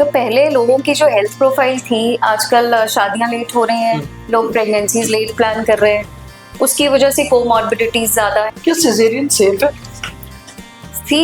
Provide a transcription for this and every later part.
तो पहले लोगों की जो हेल्थ प्रोफाइल थी, आजकल शादियां लेट हो रही हैं, लोग प्रेगनेंसीज लेट प्लान कर रहे हैं, उसकी वजह से कोमॉर्बिडिटीज ज्यादा है। क्या सिजेरियन सेफ है?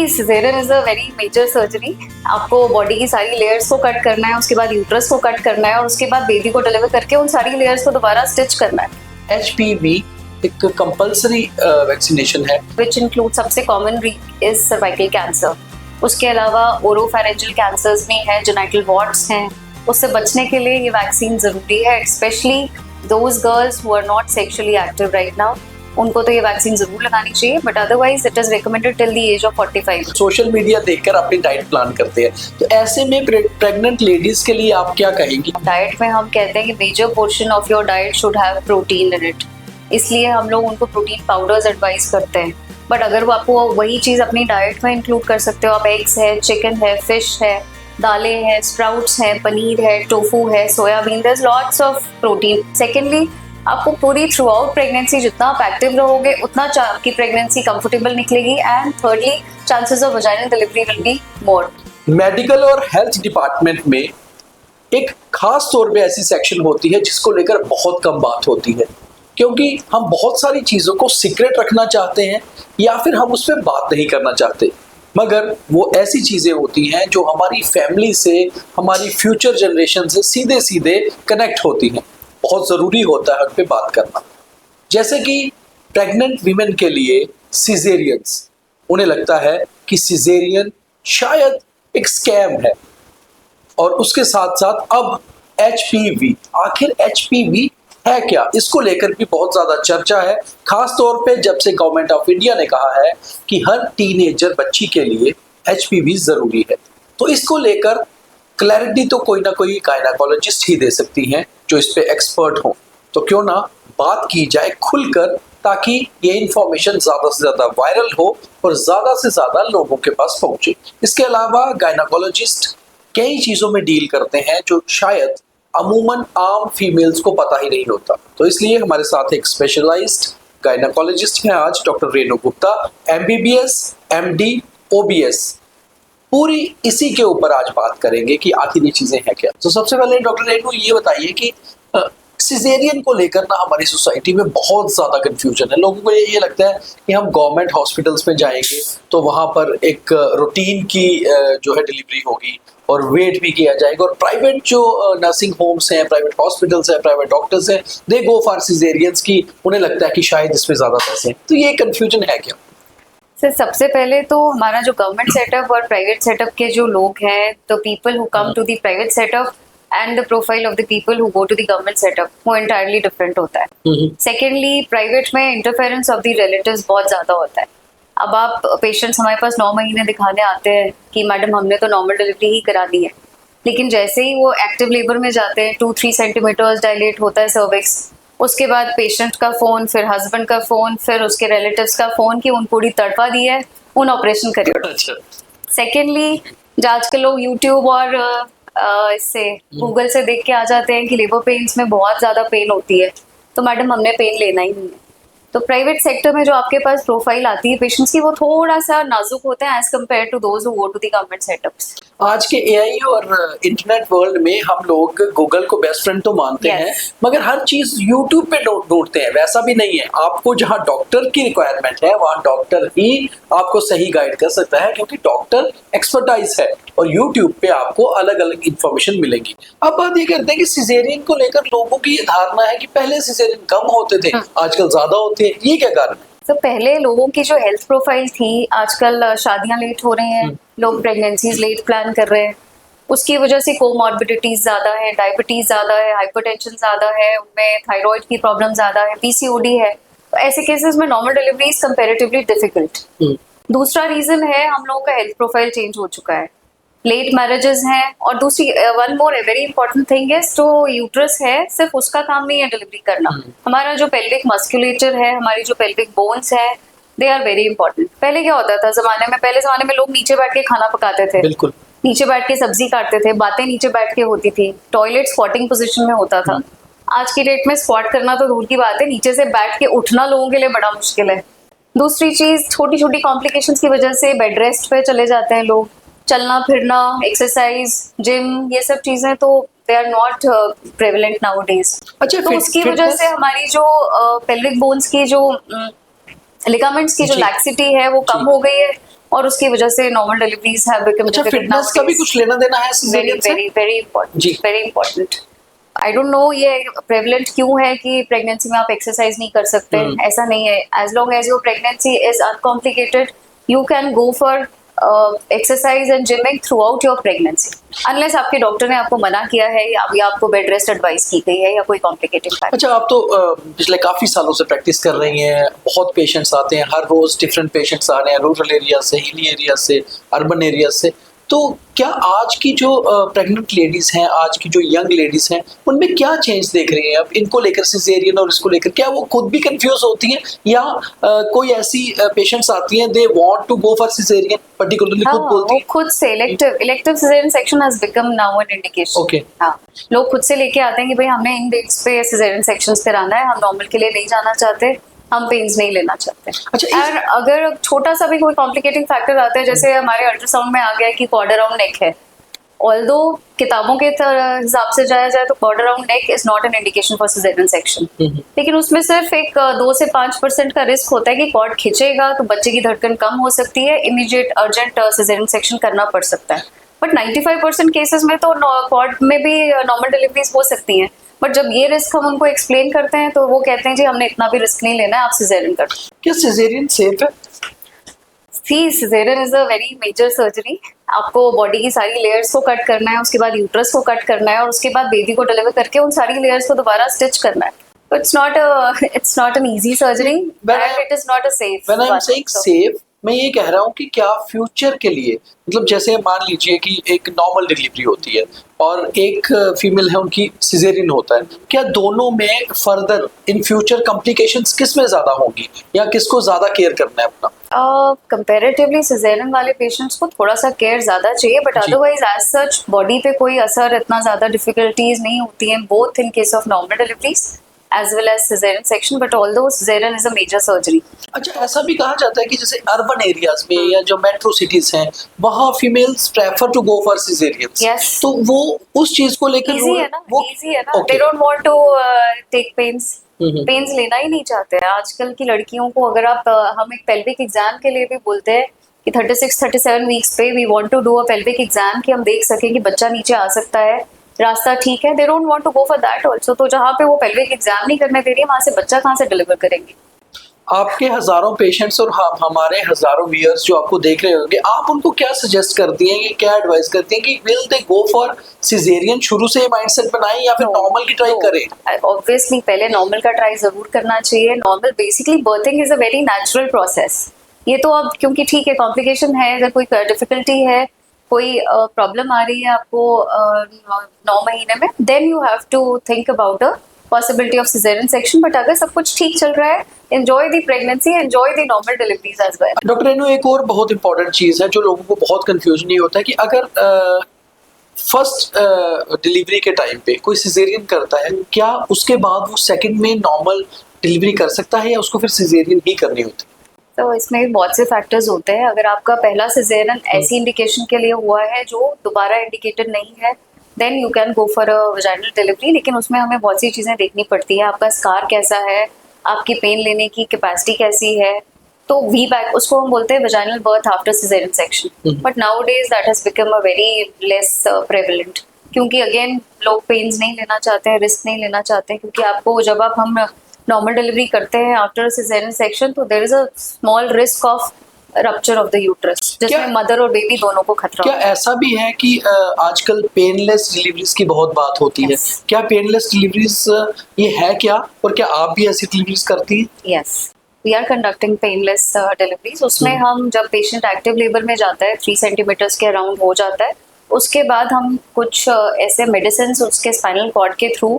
Caesarean is a very major surgery. आपको बॉडी की सारी लेयर्स को कट करना है, उसके बाद यूट्रस को कट करना है और उसके बाद बेबी को डिलीवर करके उन सारी लेयर्स को दोबारा स्टिच करना है। HPV एक कंपल्सरी वैक्सीनेशन है विच इंक्लूड सबसे कॉमन इज सर्वाइकल कैंसर। उसके अलावा ओरोफैरेंजियल कैंसर्स भी हैं, जेनिटल वॉर्ट्स हैं। उससे बचने के लिए ये वैक्सीन जरूरी है, specially those girls who are not sexually active right now. उनको तो ये वैक्सीन जरूर लगानी चाहिए, but otherwise it is recommended till the age of 45। Social media देखकर अपनी डाइट प्लान करते हैं, तो ऐसे में प्रेग्नेंट लेडीज के लिए आप क्या कहेंगी? डाइट में हम कहते हैं कि major portion of your diet should have protein in it, इसलिए हम लोग उनको प्रोटीन पाउडर्स एडवाइस करते हैं। बट अगर वो आपको वही चीज़ अपनी डाइट में इंक्लूड कर सकते हो, आप एग्स है, चिकन है, फिश है, दालें हैं, स्प्राउट्स हैं, पनीर है, टोफू है, soybean, there is lots of protein. Secondly, आपको पूरी थ्रू आउट प्रेगनेंसी जितना आप एक्टिव रहोगे उतना आपकी प्रेगनेंसी कंफर्टेबल निकलेगी। And thirdly, chances of vaginal delivery will be more. Medical और हेल्थ डिपार्टमेंट में एक खास तौर पे ऐसी सेक्शन होती है जिसको लेकर बहुत कम बात होती है, क्योंकि हम बहुत सारी चीज़ों को सीक्रेट रखना चाहते हैं या फिर हम उस पर बात नहीं करना चाहते। मगर वो ऐसी चीज़ें होती हैं जो हमारी फैमिली से, हमारी फ्यूचर जनरेशन से सीधे सीधे कनेक्ट होती हैं। बहुत ज़रूरी होता है उन पर बात करना। जैसे कि प्रेग्नेंट वीमेन के लिए सिजेरियंस, उन्हें लगता है कि सिजेरियन शायद एक स्कैम है। और उसके साथ साथ अब HPV, आखिर HPV है क्या, इसको लेकर भी बहुत ज़्यादा चर्चा है। खास तौर पे जब से गवर्नमेंट ऑफ इंडिया ने कहा है कि हर टीनेजर बच्ची के लिए HPV ज़रूरी है, तो इसको लेकर क्लैरिटी तो कोई ना कोई गायनाकोलॉजिस्ट ही दे सकती हैं जो इस पे एक्सपर्ट हों। तो क्यों ना बात की जाए खुलकर, ताकि ये इन्फॉर्मेशन ज़्यादा से ज़्यादा वायरल हो और ज़्यादा से ज़्यादा लोगों के पास पहुँचे। इसके अलावा गायनाकोलॉजिस्ट कई चीज़ों में डील करते हैं जो शायद अमूमन आम फीमेल्स को पता ही नहीं होता। तो इसलिए हमारे साथ एक स्पेशलाइज्ड गायनाकोलॉजिस्ट हैं आज, doctor Renu Gupta, MBBS, MD, OBS। पूरी इसी के ऊपर आज बात करेंगे कि आखिर ये चीज़ें हैं क्या। तो सबसे पहले डॉक्टर रेणु ये बताइए कि सिजेरियन को लेकर ना हमारी सोसाइटी में बहुत ज़्यादा कन्फ्यूजन है। लोगों को ये लगता है कि हम गवर्नमेंट हॉस्पिटल्स में जाएंगे तो वहाँ पर एक रूटीन की जो है डिलीवरी होगी और वेट भी किया जाएगा, और प्राइवेट जो नर्सिंग होम्स हैं, प्राइवेट हॉस्पिटल्स हैं, प्राइवेट डॉक्टर्स हैं, दे गो फॉर सिजेरियंस की, उन्हें लगता है कि शायद इसमें ज़्यादा पैसे हैं। तो ये कन्फ्यूजन है क्या? सर, सबसे पहले तो हमारा जो गवर्नमेंट सेटअप और प्राइवेट सेटअप के जो लोग हैं, तो people who come to the private setup and the profile of the people who go to the government setup वो एंटायरली डिफरेंट होता है। सेकेंडली, प्राइवेट में इंटरफेरेंस ऑफ द रिलेटिव्स बहुत ज्यादा होता है। अब आप पेशेंट्स हमारे पास 9 महीने दिखाने आते हैं कि मैडम हमने तो नॉर्मल डिलीवरी ही करा दी है, लेकिन जैसे ही वो एक्टिव लेबर में जाते हैं 2-3 सेंटीमीटर्स डायलेट होता है सर्विक्स, उसके बाद पेशेंट का फ़ोन, फिर हस्बैंड का फ़ोन, फिर उसके रिलेटिव्स का फ़ोन कि उन पूरी तड़पा दी है, उन ऑपरेशन करिए। सेकेंडली, आज के लोग यूट्यूब और इससे गूगल से देख के आ जाते हैं कि लेबर पेन्स में बहुत ज़्यादा पेन होती है, तो मैडम हमने पेन लेना ही नहीं है। तो प्राइवेट सेक्टर में जो आपके पास प्रोफाइल आती है पेशेंट्स की, वो थोड़ा सा नाजुक होते हैं as compare to those who go to the government setups. आज के AI और इंटरनेट वर्ल्ड में हम लोग गूगल को बेस्ट फ्रेंड तो मानते हैं, मगर हर चीज यूट्यूब पे ढूंढते हैं। वैसा भी नहीं है, आपको जहां डॉक्टर की रिक्वायरमेंट है वहां डॉक्टर ही आपको सही गाइड कर सकता है, क्योंकि डॉक्टर एक्सपर्टाइज है और यूट्यूब पे आपको अलग अलग इंफॉर्मेशन मिलेगी। अब बात ये करते हैं कि सिजेरियन को लेकर लोगों की ये धारणा है कि पहले सिजेरियन कम होते थे, आजकल ज्यादा होते हैं, ये क्या कारण है? तो पहले लोगों की जो हेल्थ प्रोफाइल थी, आजकल शादियां लेट हो रही हैं, लोग प्रेगनेंसीज लेट प्लान कर रहे हैं, उसकी वजह से कोमॉर्बिडिटीज ज़्यादा है, डायबिटीज़ ज़्यादा है, हाइपरटेंशन ज़्यादा है, उनमें थायराइड की प्रॉब्लम ज़्यादा है, PCOD है। तो ऐसे केसेस में normal delivery is comparatively difficult. दूसरा रीज़न है हम लोगों का हेल्थ प्रोफाइल चेंज हो चुका है, लेट मैरिजेस हैं, और दूसरी one more very important thing है, जो यूट्रस है सिर्फ उसका काम नहीं है डिलीवरी करना। हमारा जो पेल्विक मस्कुलेचर है, हमारी जो पेल्विक बोन्स है, दे आर वेरी इंपॉर्टेंट। पहले क्या होता था पहले जमाने में लोग नीचे बैठ के खाना पकाते थे, बिल्कुल नीचे बैठ के सब्जी काटते थे, बातें नीचे बैठ के होती थी, टॉयलेट स्क्वाटिंग पोजीशन में होता था। आज की डेट में स्क्वाट करना तो दूर की बात है, नीचे से बैठ के उठना लोगों के लिए बड़ा मुश्किल है। दूसरी चीज, छोटी छोटी कॉम्प्लिकेशंस की वजह से बेड रेस्ट पे चले जाते हैं लोग, चलना फिरना, एक्सरसाइज, जिम, ये सब चीजें तो they are not prevalent nowadays. अच्छा, तो उसकी वजह से हमारी जो पेल्विक बोन्स की जो लिगामेंट्स की जो जी। लैक्सिटी है वो कम जी। हो गई है, और उसकी वजह से नॉर्मल डिलीवरीज हैव बिकम अच्छा, डिफिकल्ट फिटनेस का भी कुछ लेना देना है वेरी सिजेरियन से? वेरी वेरी इंपॉर्टेंट, जी। Very important. I don't know ये प्रेवलेंट क्यों है कि प्रेगनेंसी में आप एक्सरसाइज नहीं कर सकते। ऐसा नहीं है, as long as your pregnancy is uncomplicated you can go for exercise and gyming throughout your pregnancy, unless आपके डॉक्टर ने आपको मना किया है या अभी आपको बेड रेस्ट एडवाइस की गई है या कोई कॉम्प्लिकेटिंग फैक्टर। अच्छा, आप तो पिछले काफ़ी सालों से प्रैक्टिस कर रही हैं, बहुत पेशेंट्स आते हैं, हर रोज़ डिफरेंट पेशेंट्स आ रहे हैं, रूरल एरिया से, हिली एरिया से, अर्बन एरिया से। तो क्या आज की जो प्रेग्नेंट लेडीज़ हैं, आज की जो यंग लेडीज़ हैं, उनमें क्या चेंज देख रही हैं अब इनको लेकर, सिजेरियन और इसको लेकर? क्या वो खुद भी कंफ्यूज होती हैं, या कोई ऐसी पेशेंट्स आती हैं they want to go for caesarean, particularly खुद बोलती वो हैं? खुद से elective caesarean section has become now an indication. Okay. हाँ, लोग खुद से लेके आते हैं कि भाई हमने इन डेट्स पे सिजेरियन सेक्शंस कराना है, हम नॉर्मल के लिए नहीं जाना चाहते, हम पेन्स नहीं लेना चाहते। अच्छा, और अगर छोटा सा भी कोई कॉम्प्लिकेटिंग फैक्टर आता है, जैसे हमारे अल्ट्रासाउंड में आ गया कि कॉर्डर राउंड नेक है, ऑल्दो किताबों के हिसाब से जाया जाए तो cord round neck is not an indication for caesarean section, लेकिन उसमें सिर्फ एक 2 से 5% का रिस्क होता है कि कॉर्ड खिंचेगा तो बच्चे की धड़कन कम हो सकती है, इमीडिएट अर्जेंट सिजेरियन सेक्शन करना पड़ सकता है। बट 95% केसेस में तो कॉर्ड में भी नॉर्मल डिलीवरीज हो सकती हैं। बट जब ये रिस्क हम उनको एक्सप्लेन करते हैं तो वो कहते हैं जी हमने इतना भी रिस्क नहीं लेना है, आप सिजेरियन कर दो। क्या सिजेरियन सेफ है? C caesarean is a very major surgery. आपको बॉडी की सारी लेयर्स को कट करना है, उसके बाद यूट्रस को कट करना है, और उसके बाद बेबी को डिलीवर करके उन सारी लेयर्स को दोबारा स्टिच करना है। तो it's not an easy surgery and it is not a safe. When I am saying safe, मैं ये कह रहा हूँ कि क्या फ्यूचर के लिए, मतलब जैसे मान लीजिए कि एक नॉर्मल डिलीवरी होती है और एक फीमेल है उनकी सिजेरियन होता है, क्या दोनों में फर्दर इन फ्यूचर कॉम्प्लिकेशंस किस में ज्यादा होंगी, या किसको ज्यादा केयर करना है अपना? कंपैरेटिवली सिजेरियन वाले पेशेंट्स को थोड़ा सा केयर ज्यादा चाहिए, बट जी। अदरवाइज एज सच बॉडी पे कोई असर, इतना ज्यादा डिफिकल्टीज नहीं होती हैं, both in case of normal deliveries as well as cesarean section, but although cesarean is a major surgery. अच्छा, ऐसा भी कहा जाता है कि जैसे अर्बन एरियाज में या जो मेट्रो सिटीज हैं, वहाँ females prefer to go for caesarean. Yes. तो वो उस चीज को लेकर Easy है ना, वो easy है ना, Okay. they don't want to take pains. Pains लेना ही नहीं चाहते हैं आजकल की लड़कियों को। अगर आप हम एक पेल्विक एग्जाम के लिए भी बोलते हैं कि 36-37 वीक्स पे we want to do a pelvic exam, कि हम देख सकें कि बच्चा नीचे आ सकता है, रास्ता ठीक है, they don't want to go for that also. तो जहाँ पे वो पेल्विक एग्जाम नहीं करने दे रही है, वहां से बच्चा कहाँ से डिलीवर करेंगे? आपके हजारों पेशेंट्स और हमारे हजारों व्यूअर्स जो आपको देख रहे होंगे, आप उनको क्या सजेस्ट करती हैं, कि क्या एडवाइस करती हैं कि will they go for caesarean, शुरू से माइंडसेट बनाएं या फिर नॉर्मल की ट्राई करें? ऑब्वियसली पहले नॉर्मल का ट्राई जरूर करना चाहिए। Normal basically berthing is a very natural process. ये तो अब क्योंकि ठीक है कॉम्प्लिकेशन है, अगर कोई डिफिकल्टी है, कोई प्रॉब्लम आ रही है आपको 9 महीने में, then you have to think about a possibility of caesarean section. But अगर सब कुछ ठीक चल रहा है, enjoy the pregnancy, enjoy the normal deliveries as well. Doctor Renu, एक और बहुत इंपॉर्टेंट चीज़ है जो लोगों को बहुत कंफ्यूजन ये होता है कि अगर फर्स्ट डिलीवरी के टाइम पे कोई सिजेरियन करता है, क्या उसके बाद वो सेकंड में नॉर्मल डिलीवरी कर सकता है, या उसको फिर सिजेरियन ही करनी होती है? तो इसमें बहुत से फैक्टर्स होते हैं। अगर आपका पहला सिजेरियन ऐसी इंडिकेशन के लिए हुआ है जो दोबारा इंडिकेटेड नहीं है, then you can go for a vaginal delivery. लेकिन उसमें हमें बहुत सी चीज़ें देखनी पड़ती है। आपका स्कार कैसा है, आपकी पेन लेने की कैपेसिटी कैसी है। तो वी बैक, उसको हम बोलते हैं vaginal birth after caesarean section. But now days that has become a very less prevalent, क्योंकि अगेन लोग पेन्स नहीं लेना चाहते हैं, रिस्क नहीं लेना चाहते हैं। क्योंकि आपको जब हम नॉर्मल डिलीवरी करते हैं आफ्टर सिजेरियन सेक्शन, तो there is a small risk of rupture of the uterus, जिसमें मदर और बेबी दोनों को खतरा क्या होता है। ऐसा भी है कि आजकल पेनलेस डिलीवरीज की बहुत बात होती है? Yes. क्या पेनलेस डिलीवरीज ये है क्या, और क्या आप भी ऐसी डिलीवरीज करती हैं? Yes, we are conducting painless deliveries. उसमें हम जब पेशेंट एक्टिव लेबर में जाता है, 3 सेंटीमीटर्स के अराउंड हो जाता है, उसके बाद हम कुछ ऐसे मेडिसिन उसके स्पाइनल कॉर्ड के through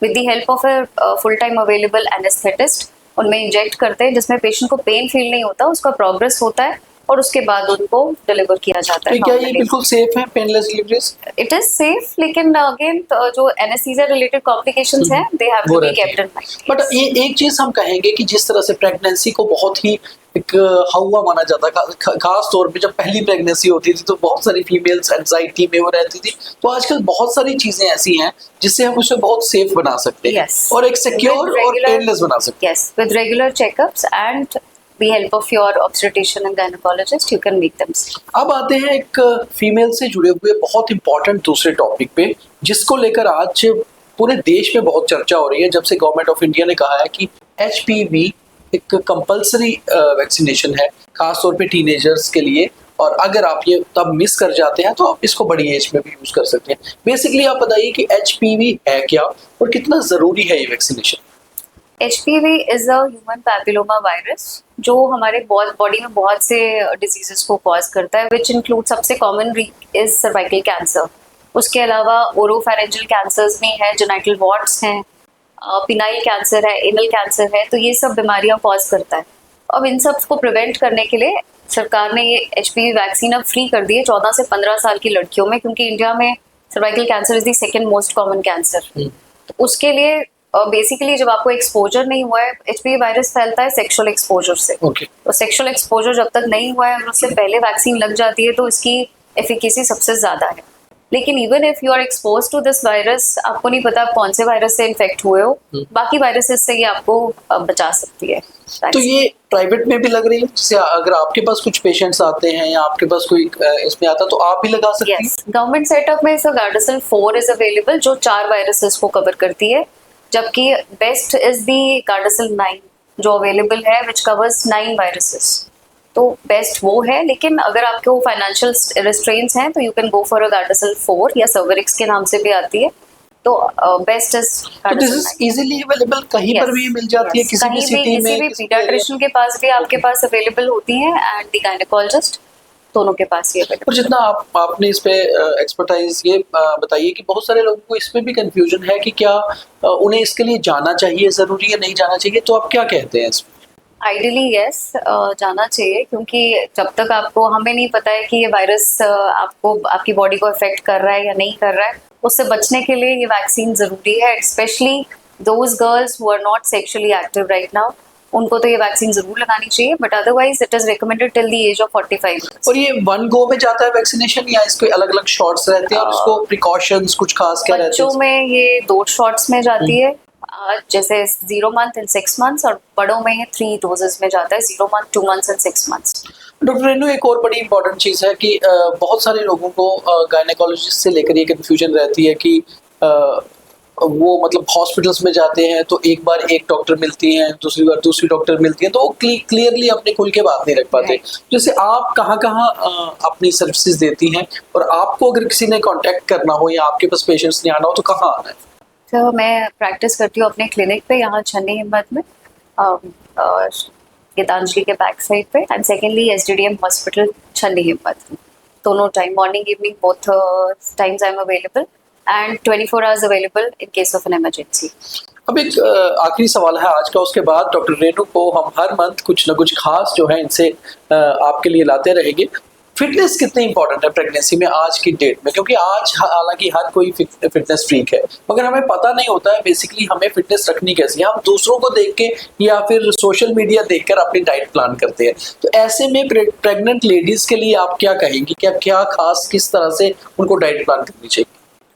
with the help of a full time available anaesthetist उनमें इंजेक्ट करते हैं, जिसमें पेशेंट को पेन फील नहीं होता, उसका प्रोग्रेस होता है और उसके बाद उनको डिलीवर किया जाता तो है। क्या ये बिल्कुल सेफ है painless deliveries? It is safe, लेकिन अगेन जो एनेस्थीसिया रिलेटेड कॉम्प्लिकेशंस हैं दे हैव वो टू बी रहती केप्ट है। In mind. बट ये एक चीज हम कहेंगे कि जिस तरह से प्रेगनेंसी को बहुत ही एक हवा माना जाता है, खास तौर पे जब पहली प्रेगनेंसी होती थी तो बहुत सारी फीमेल्स एंजाइटी में वो रहती थी, तो आजकल बहुत सारी चीजें ऐसी हैं जिससे हम उसे बहुत सेफ बना सकते हैं Yes. और एक सिक्योर और पेनलेस बना सकते हैं। Yes, with regular checkups and the help of your obstetrician and gynecologist, you can make them safe. अब आते हैं एक फीमेल से जुड़े हुए बहुत इंपॉर्टेंट दूसरे टॉपिक पे, जिसको लेकर आज पूरे देश में बहुत चर्चा हो रही है जब से गवर्नमेंट ऑफ इंडिया ने कहा है कि HPV एक कंपलसरी वैक्सीनेशन है, खासतौर पे टीनेजर्स के लिए, और अगर आप ये तब मिस कर जाते हैं तो आप इसको बड़ी एज में भी यूज कर सकते हैं। बेसिकली आप बताइए कि HPV है क्या और कितना जरूरी है ये vaccination? HPV is a human papilloma virus जो हमारे बॉडी में बहुत से डिजीजेस को कॉज करता है, विच इंक्लूड सबसे कॉमन इज सर्वाइकल कैंसर। उसके अलावा ओरोफेरेंजियल कैंसर्स भी हैं, जेनाइटल वॉर्ट्स हैं, पिनाइल कैंसर है, एनल कैंसर है, तो ये सब बीमारियां कॉज करता है। अब इन सब को प्रिवेंट करने के लिए सरकार ने ये HPV वैक्सीन अब फ्री कर दी है 14 से 15 साल की लड़कियों में, क्योंकि इंडिया में cervical cancer is the second most common cancer. तो उसके लिए बेसिकली जब आपको एक्सपोजर नहीं हुआ है, HPV वायरस फैलता है सेक्सुअल एक्सपोजर से। तो सेक्सुअल एक्सपोजर जब तक नहीं हुआ है और उससे पहले वैक्सीन लग जाती है तो इसकी एफिकेसी सबसे ज्यादा है। लेकिन even if you are expose to this virus, आपको नहीं पता आप कौन से वायरस से इन्फेक्ट हुए हो, बाकी वायरसेस से ये आपको बचा सकती है। तो ये प्राइवेट में भी लग रही है, जैसे अगर आपके पास कुछ पेशेंट्स आते हैं या आपके पास कोई इसमें आता तो आप भी लगा सकते हैं? यस, गवर्नमेंट सेटअप में गार्डासिल 4 इज अवेलेबल जो 4 वायरसेस को कवर करती है, जबकि बेस्ट इज दी गार्डासिल 9 जो अवेलेबल है विच कवर्स 9 वायरसेस। तो बेस्ट वो है, लेकिन अगर आपके वो फाइनेंशियल रिस्ट्रेंट्स हैं तो you can go for a Gardasil 4 या सर्वरिक्स के नाम से भी आती है। तो बेस्ट इज तो दिस इज इजीली अवेलेबल, कहीं पर भी मिल जाती है, किसी भी सिटी में, किसी भी पीडियाट्रिशियन के पास भी आपके पास अवेलेबल होती हैं, एंड द गायनेकोलॉजिस्ट दोनों के पास ये अवेलेबल। और जितना आपने इस पे एक्सपर्टाइज, ये बताइए कि बहुत सारे लोगों को इसमें भी कंफ्यूजन है कि क्या उन्हें इसके लिए जाना चाहिए, जरूरी है नहीं जाना चाहिए, तो आप क्या कहते हैं इसमें? आइडियली यस, जाना चाहिए, क्योंकि जब तक आपको हमें नहीं पता है कि ये वायरस आपको आपकी बॉडी को अफेक्ट कर रहा है या नहीं कर रहा है, उससे बचने के लिए ये वैक्सीन जरूरी है। Specially those girls who are not sexually active right now, उनको तो ये वैक्सीन जरूर लगानी चाहिए, but otherwise it is recommended till the age of 45। और ये वन गो में जाता है वैक्सीनेशन या इसके अलग अलग शॉट्स रहते हैं और इसको प्रिकॉशंस कुछ खास क्या रहते हैं? बच्चों में ये 2 शॉट्स में जाती है, जैसे 0 मंथ एंड 6 मंथ्स, और बड़ों में ये 3 डोजेस में जाता है, 0 month, 2 months and 6 months. Doctor Renu, एक और बड़ी इंपॉर्टेंट चीज़ है कि बहुत सारे लोगों को गायनेकोलॉजिस्ट से लेकर ये कंफ्यूजन रहती है कि वो मतलब हॉस्पिटल्स में जाते हैं तो एक बार एक डॉक्टर मिलती हैं, दूसरी बार दूसरी डॉक्टर मिलती हैं, तो वो क्लियरली अपने खुल के बात नहीं रख पाते। जैसे आप कहाँ कहाँ अपनी सर्विसेज देती हैं, और आपको अगर किसी ने कांटेक्ट करना हो या आपके पास पेशेंट्स ने आना हो तो कहाँ आना है? तो मैं प्रैक्टिस करती हूँ अपने क्लिनिक पे यहाँ छन्नी हिम्मत में, गीतांजलि के बैक साइड पे, एंड सेकेंडली SDDM हॉस्पिटल छन्नी हिम्मत। दोनों time, morning evening both times I am available, and 24 hours available in case of an emergency. अब एक आखिरी सवाल है आज का, उसके बाद डॉक्टर रेनू को हम हर मंथ कुछ ना कुछ खास जो है इनसे आपके लिए लाते रहेंगे। फिटनेस कितनी इंपॉर्टेंट है प्रेगनेंसी में आज की डेट में? क्योंकि आज हालांकि हर कोई फिटनेस फ्रीक है, मगर हमें पता नहीं होता है बेसिकली हमें फिटनेस रखनी कैसी है। हम दूसरों को देख के या फिर सोशल मीडिया देखकर अपनी डाइट प्लान करते हैं, तो ऐसे में प्रेग्नेंट लेडीज के लिए आप क्या कहेंगी? क्या खास किस तरह से उनको डाइट प्लान करनी चाहिए?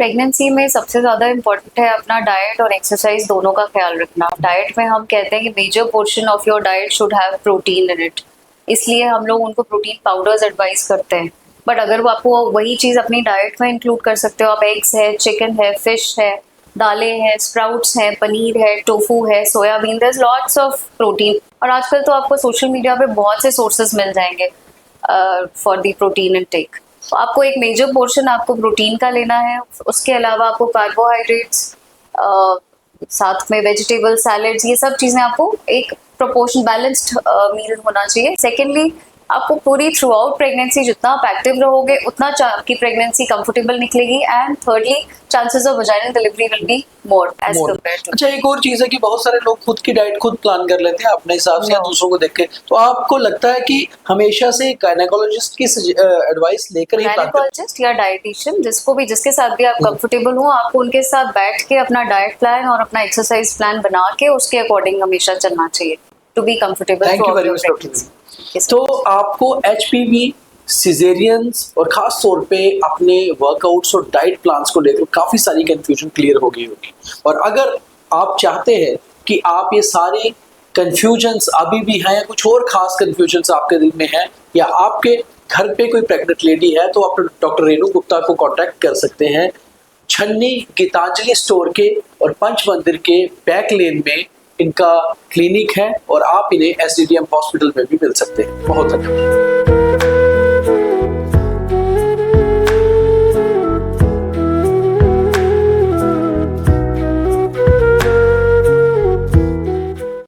प्रेगनेंसी में सबसे ज़्यादा इम्पोर्टेंट है अपना डाइट और एक्सरसाइज दोनों का ख्याल रखना। डाइट में हम कहते हैं कि major portion of your diet should have protein in it, इसलिए हम लोग उनको प्रोटीन पाउडर्स एडवाइस करते हैं। बट अगर वो आपको वही चीज़ अपनी डाइट में इंक्लूड कर सकते हो, आप एग्स है, चिकन है, फिश है, दालें हैं, स्प्राउट्स हैं, पनीर है, टोफू है, soybean, there is lots of protein. और आजकल तो आपको सोशल मीडिया पे बहुत से सोर्सेज मिल जाएंगे फॉर दी प्रोटीन इनटेक। तो आपको एक मेजर पोर्शन आपको प्रोटीन का लेना है, उसके अलावा आपको कार्बोहाइड्रेट्स, साथ में वेजिटेबल सैलेड्स, ये सब चीज़ें आपको एक प्रोपोर्शन बैलेंस्ड मील होना चाहिए। सेकेंडली, आपको पूरी थ्रू आउट प्रेगनेंसी जितना आप एक्टिव रहोगे उतना आपकी प्रेगनेंसी कंफर्टेबल निकलेगी, and thirdly chances of vaginal delivery will be more as compare to. अच्छा, एक और चीज है कि बहुत सारे लोग खुद की डाइट खुद प्लान कर लेते हैं अपने हिसाब से या No. दूसरों को देख के, तो आपको लगता है कि हमेशा से गायनेकोलॉजिस्ट की एडवाइस लेकर ही प्लान करें? गायनेकोलॉजिस्ट या डाइटिशियन जिसको भी, जिसके साथ भी आप कंफर्टेबल हो, आपको उनके साथ बैठ के अपना डाइट प्लान और अपना एक्सरसाइज प्लान बना के उसके अकॉर्डिंग हमेशा चलना चाहिए to be comfortable. Thank you very much doctor. तो आपको HPV, सिजेरियंस और खास तौर पे अपने वर्कआउट्स और डाइट प्लान्स को लेकर काफी सारी कंफ्यूजन क्लियर हो गई होगी, और अगर आप चाहते हैं कि आप ये सारे कंफ्यूजन्स अभी भी हैं या कुछ और खास कंफ्यूजन्स आपके दिल में हैं, या आपके घर पे कोई प्रेग्नेंट लेडी है, तो आप डॉक्टर रेणु गुप्ता को कांटेक्ट कर सकते हैं छन्नी गीतांजलि स्टोर के और पंच मंदिर के बैक लेन में इनका क्लिनिक है, और आप इन्हें SDDM हॉस्पिटल में भी मिल सकते हैं। बहुत धन्यवाद।